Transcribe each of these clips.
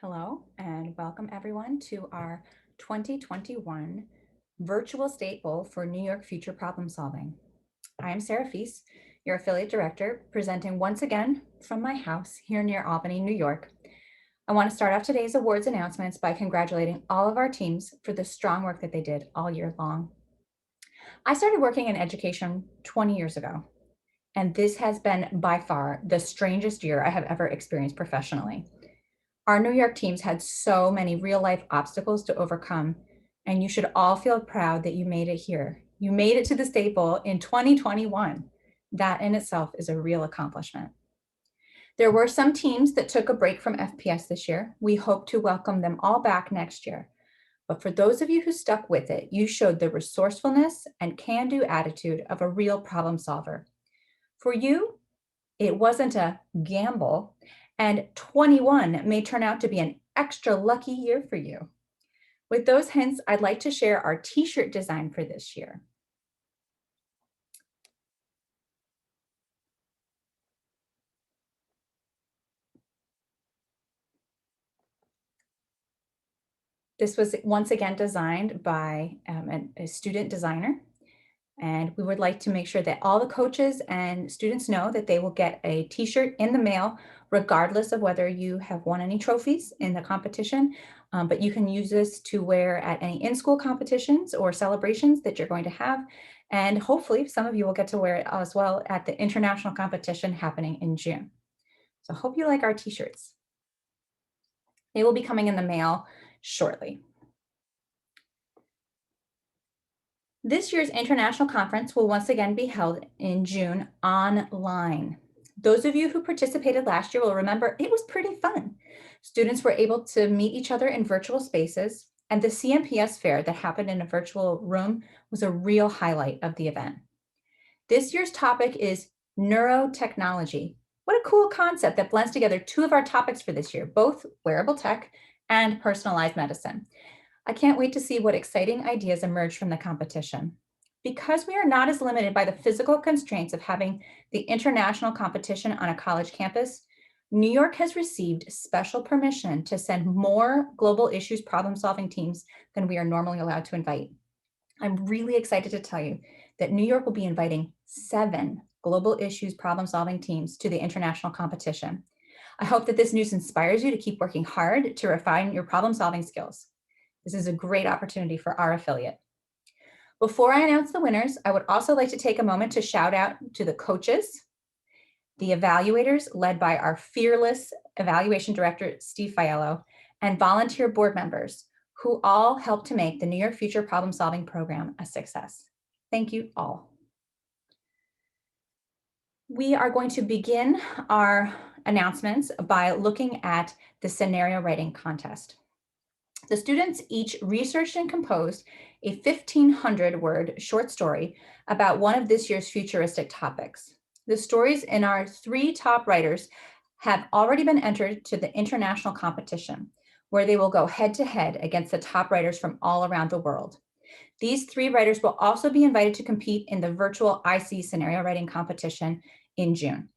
Hello and welcome everyone to our 2021 Virtual State Bowl for New York Future Problem Solving. I am Sarah Feast, your affiliate director, presenting once again from my house here near Albany, New York. I want to start off today's awards announcements by congratulating all of our teams for the strong work that they did all year long. I started working in education 20 years ago, and this has been by far the strangest year I have ever experienced professionally. Our New York teams had so many real life obstacles to overcome, and you should all feel proud that you made it here. You made it to the State Bowl in 2021. That in itself is a real accomplishment. There were some teams that took a break from FPS this year. We hope to welcome them all back next year. But for those of you who stuck with it, you showed the resourcefulness and can-do attitude of a real problem solver. For you, it wasn't a gamble, and 21 may turn out to be an extra lucky year for you. With those hints, I'd like to share our t-shirt design for this year. This was once again designed by a student designer. And we would like to make sure that all the coaches and students know that they will get a t-shirt in the mail, regardless of whether you have won any trophies in the competition. But you can use this to wear at any in-school competitions or celebrations that you're going to have. And hopefully some of you will get to wear it as well at the international competition happening in June. So hope you like our t-shirts. They will be coming in the mail shortly. This year's international conference will once again be held in June online. Those of you who participated last year will remember it was pretty fun. Students were able to meet each other in virtual spaces, and the CMPS fair that happened in a virtual room was a real highlight of the event. This year's topic is neurotechnology. What a cool concept that blends together two of our topics for this year, both wearable tech and personalized medicine. I can't wait to see what exciting ideas emerge from the competition. Because we are not as limited by the physical constraints of having the international competition on a college campus, New York has received special permission to send more global issues problem-solving teams than we are normally allowed to invite. I'm really excited to tell you that New York will be inviting 7 global issues problem-solving teams to the international competition. I hope that this news inspires you to keep working hard to refine your problem-solving skills. This is a great opportunity for our affiliate. Before I announce the winners, I would also like to take a moment to shout out to the coaches, the evaluators led by our fearless evaluation director, Steve Fiello, and volunteer board members who all helped to make the New York Future Problem Solving Program a success. Thank you all. We are going to begin our announcements by looking at the scenario writing contest. The students each researched and composed a 1,500-word short story about one of this year's futuristic topics. The stories in our 3 top writers have already been entered to the international competition, where they will go head-to-head against the top writers from all around the world. These 3 writers will also be invited to compete in the virtual IC scenario writing competition in June.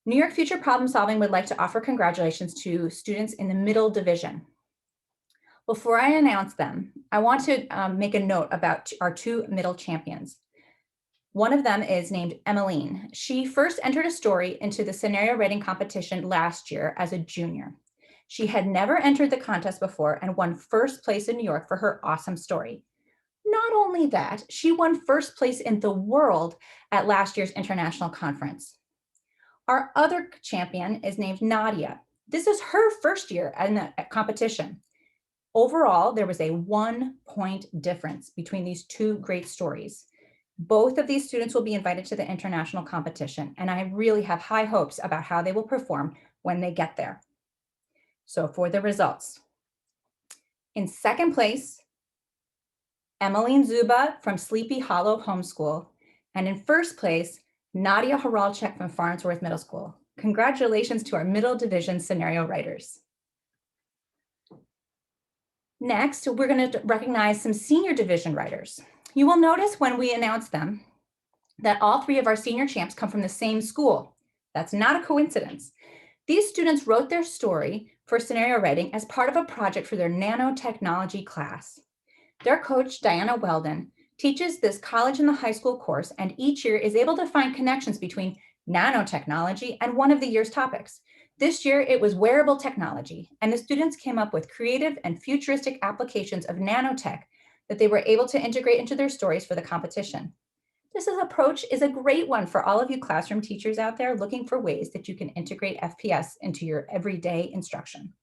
New York Future Problem Solving would like to offer congratulations to students in the middle division. Before I announce them, I want to make a note about our 2 middle champions. One of them is named Emmeline. She first entered a story into the scenario writing competition last year as a junior. She had never entered the contest before and won first place in New York for her awesome story. Not only that, she won first place in the world at last year's international conference. Our other champion is named Nadia. This is her first year in the competition. Overall, there was a 1-point difference between these 2 great stories. Both of these students will be invited to the international competition, and I really have high hopes about how they will perform when they get there. So for the results. In second place, Emmeline Zuba from Sleepy Hollow Homeschool, and in first place, Nadia Haralchek from Farnsworth Middle School. Congratulations to our middle division scenario writers. Next, we're going to recognize some senior division writers. You will notice when we announce them that all 3 of our senior champs come from the same school. That's not a coincidence. These students wrote their story for scenario writing as part of a project for their nanotechnology class. Their coach, Diana Weldon, teaches this college and the high school course, and each year is able to find connections between nanotechnology and one of the year's topics. This year, it was wearable technology, and the students came up with creative and futuristic applications of nanotech that they were able to integrate into their stories for the competition. This approach is a great one for all of you classroom teachers out there looking for ways that you can integrate FPS into your everyday instruction.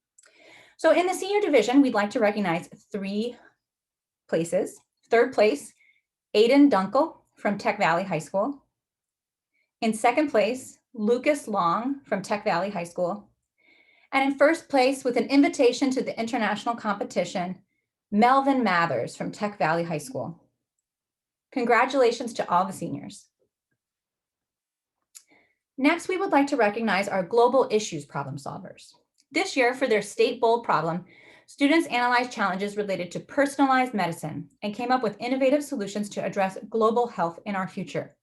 So in the senior division, we'd like to recognize 3 places. Third place, Aiden Dunkel from Tech Valley High School. In second place, Lucas Long from Tech Valley High School. And in first place, with an invitation to the international competition, Melvin Mathers from Tech Valley High School. Congratulations to all the seniors. Next, we would like to recognize our global issues problem solvers. This year, for their state bold problem, students analyzed challenges related to personalized medicine and came up with innovative solutions to address global health in our future.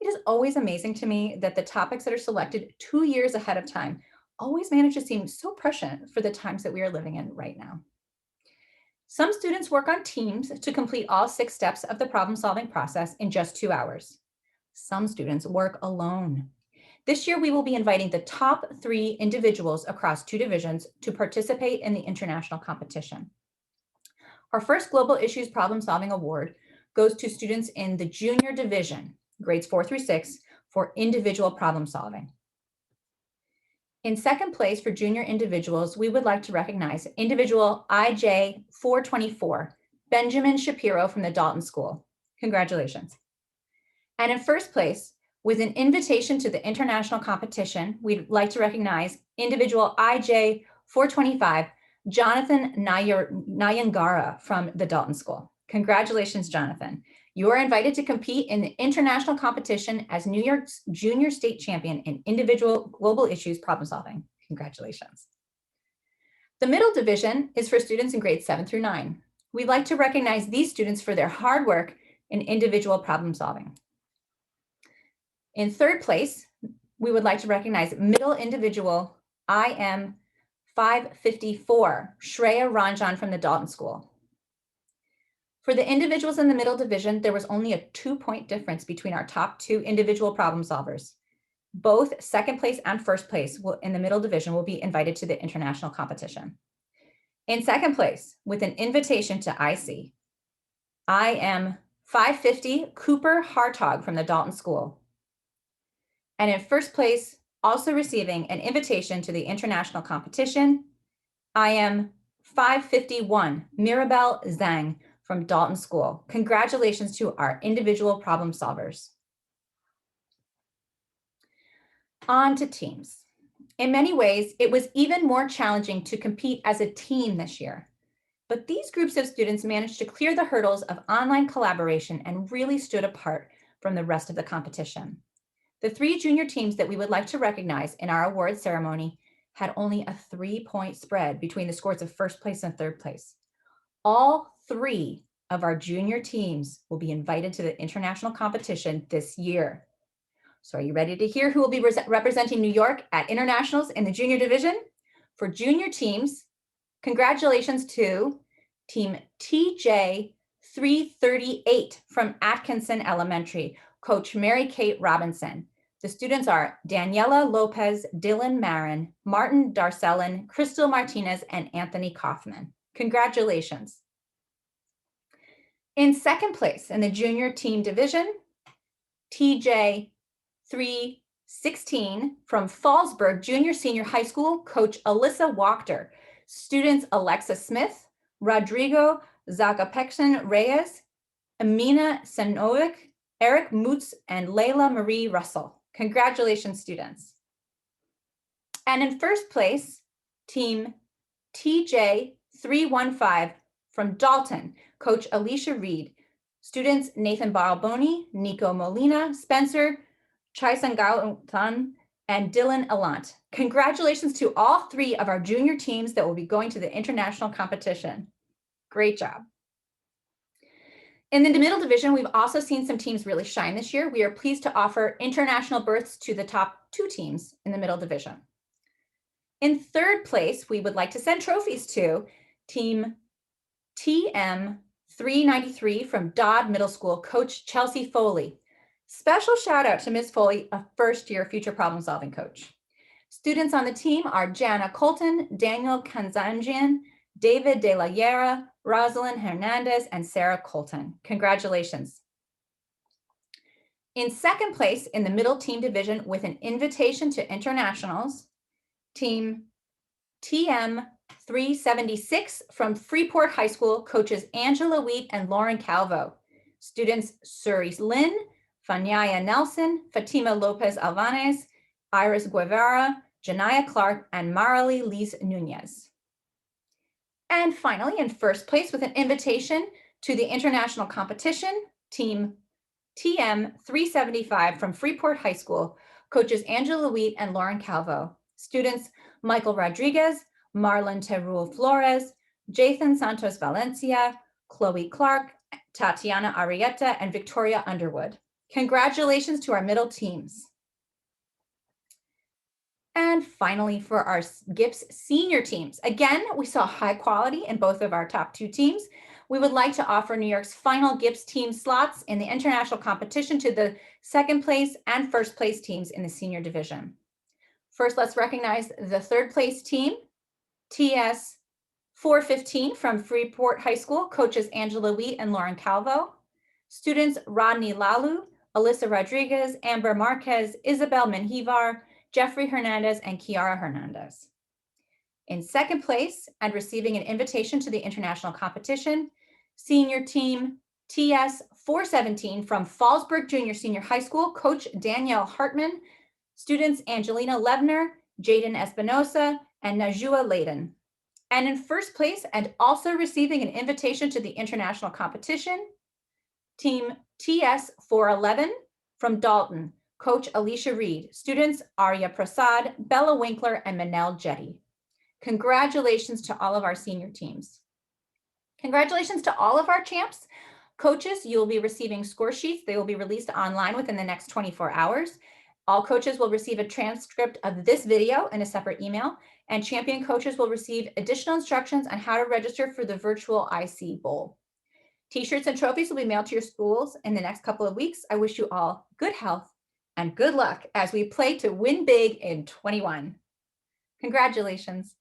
It is always amazing to me that the topics that are selected 2 years ahead of time always manage to seem so prescient for the times that we are living in right now. Some students work on teams to complete all 6 steps of the problem-solving process in just 2 hours. Some students work alone. This year, we will be inviting the top 3 individuals across 2 divisions to participate in the international competition. Our first Global Issues Problem-Solving Award goes to students in the junior division, grades 4 through 6, for individual problem solving. In second place for junior individuals, we would like to recognize individual IJ 424, Benjamin Shapiro from the Dalton School. Congratulations. And in first place, with an invitation to the international competition, we'd like to recognize individual IJ 425, Jonathan Nyangara from the Dalton School. Congratulations, Jonathan. You are invited to compete in the international competition as New York's junior state champion in individual global issues problem solving. Congratulations. The middle division is for students in grades 7 through 9. We'd like to recognize these students for their hard work in individual problem solving. In third place, we would like to recognize middle individual IM 554, Shreya Ranjan from the Dalton School. For the individuals in the middle division, there was only a 2-point difference between our top 2 individual problem solvers. Both second place and first place in the middle division will be invited to the international competition. In second place, with an invitation to IC, IM 550, Cooper Hartog from the Dalton School. And in first place, also receiving an invitation to the international competition, IM 551, Mirabelle Zhang from Dalton School. Congratulations to our individual problem solvers. On to teams. In many ways, it was even more challenging to compete as a team this year. But these groups of students managed to clear the hurdles of online collaboration and really stood apart from the rest of the competition. The 3 junior teams that we would like to recognize in our award ceremony had only a 3-point spread between the scores of first place and third place. All 3 of our junior teams will be invited to the international competition this year. So are you ready to hear who will be representing New York at internationals in the junior division? For junior teams, congratulations to Team TJ 338 from Atkinson Elementary, Coach Mary Kate Robinson. The students are Daniela Lopez, Dylan Marin, Martin Darcellin, Crystal Martinez, and Anthony Kaufman. Congratulations. In second place in the junior team division, TJ 316 from Fallsburg Junior Senior High School, Coach Alyssa Wachter. Students Alexa Smith, Rodrigo Zagapekson Reyes, Amina Sanovic, Eric Mutz, and Layla Marie Russell. Congratulations, students. And in first place, team TJ 315 from Dalton, Coach Alicia Reed. Students Nathan Balboni, Nico Molina, Spencer Chaisangautan, and Dylan Alant. Congratulations to all 3 of our junior teams that will be going to the international competition. Great job. In the middle division, we've also seen some teams really shine this year. We are pleased to offer international berths to the top 2 teams in the middle division. In third place, we would like to send trophies to Team TM 393 from Dodd Middle School, Coach Chelsea Foley. Special shout out to Ms. Foley, a first-year future problem-solving coach. Students on the team are Jana Colton, Daniel Kanzanjian, David De La Yera, Rosalind Hernandez, and Sarah Colton. Congratulations. In second place in the middle team division with an invitation to internationals, Team TM 376 from Freeport High School, coaches Angela Wheat and Lauren Calvo. Students Suri Lynn, Fanyaya Nelson, Fatima Lopez Alvarez, Iris Guevara, Janaya Clark, and Marily Liz Nunez. And finally, in first place with an invitation to the international competition, Team TM 375 from Freeport High School, coaches Angela Wheat and Lauren Calvo. Students Michael Rodriguez, Marlon Teruel Flores, Jathan Santos Valencia, Chloe Clark, Tatiana Arietta, and Victoria Underwood. Congratulations to our middle teams. And finally, for our GIPS senior teams, again, we saw high quality in both of our top two teams. We would like to offer New York's final GIPS team slots in the international competition to the second place and first place teams in the senior division. First, let's recognize the third place team, TS 415 from Freeport High School, coaches Angela Wheat and Lauren Calvo. Students Rodney Lalu, Alyssa Rodriguez, Amber Marquez, Isabel Menjivar, Jeffrey Hernandez, and Kiara Hernandez. In second place and receiving an invitation to the international competition, senior team TS 417 from Fallsburg Junior Senior High School, coach Danielle Hartman, students Angelina Lebner, Jaden Espinosa, and Najua Layden. And in first place and also receiving an invitation to the international competition, team TS 411 from Dalton, coach Alicia Reed, students Arya Prasad, Bella Winkler, and Manel Jetty. Congratulations to all of our senior teams. Congratulations to all of our champs. Coaches, you'll be receiving score sheets. They will be released online within the next 24 hours. All coaches will receive a transcript of this video in a separate email, and champion coaches will receive additional instructions on how to register for the virtual IC Bowl. T-shirts and trophies will be mailed to your schools in the next couple of weeks. I wish you all good health and good luck as we play to win big in 21. Congratulations.